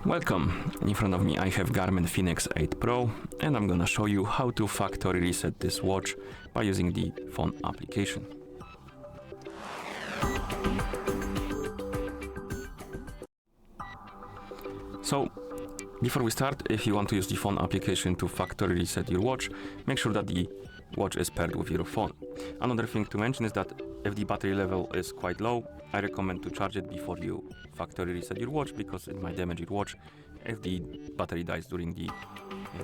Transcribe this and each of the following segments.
Welcome. In front of me I have GARMIN Fenix 8 Pro, and I'm gonna show you how to factory reset this watch by using the phone application. So, before we start, if you want to use the phone application to factory reset your watch, make sure that the watch is paired with your phone. Another thing to mention is that if the battery level is quite low, I recommend to charge it before you factory reset your watch, because it might damage your watch if the battery dies during the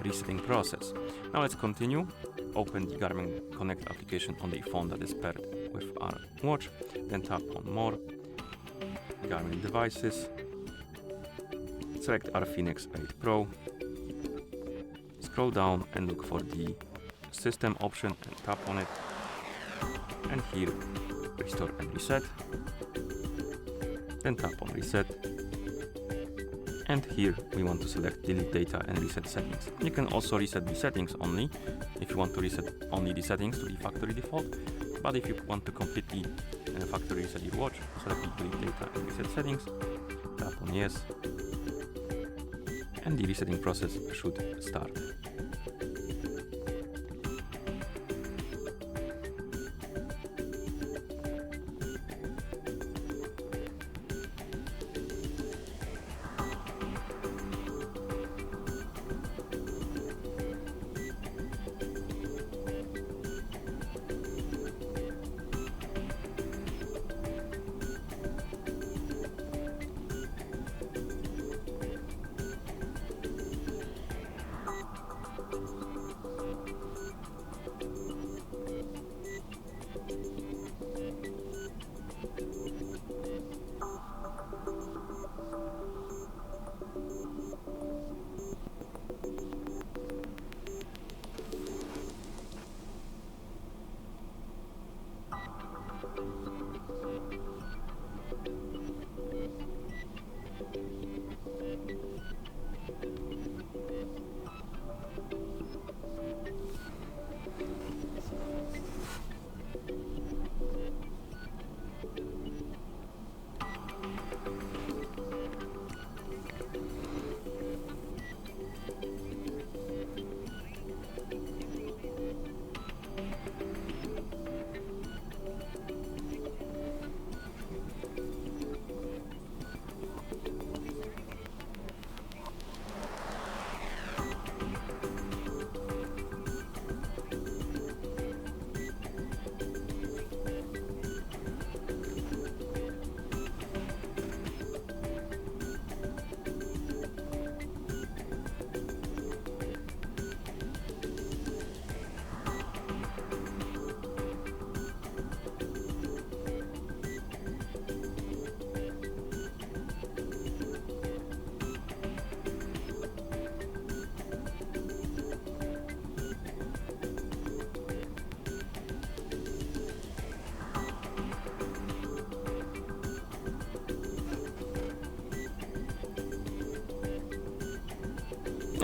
resetting process. Now let's continue. Open the GARMIN Connect application on the phone that is paired with our watch, then tap on More, GARMIN Devices, select our Fenix 8 Pro, scroll down and look for the System option and tap on it, and here Restore and Reset, then tap on Reset, and here we want to select Delete Data and Reset Settings. You can also reset the settings only if you want to reset only the settings to the factory default, but if you want to completely factory reset your watch, select the Delete Data and Reset Settings, tap on Yes, and the resetting process should start.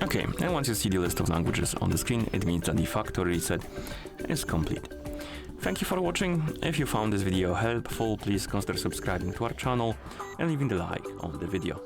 Okay, and once you see the list of languages on the screen, it means that the factory reset is complete. Thank you for watching. If you found this video helpful, please consider subscribing to our channel and leaving the like on the video.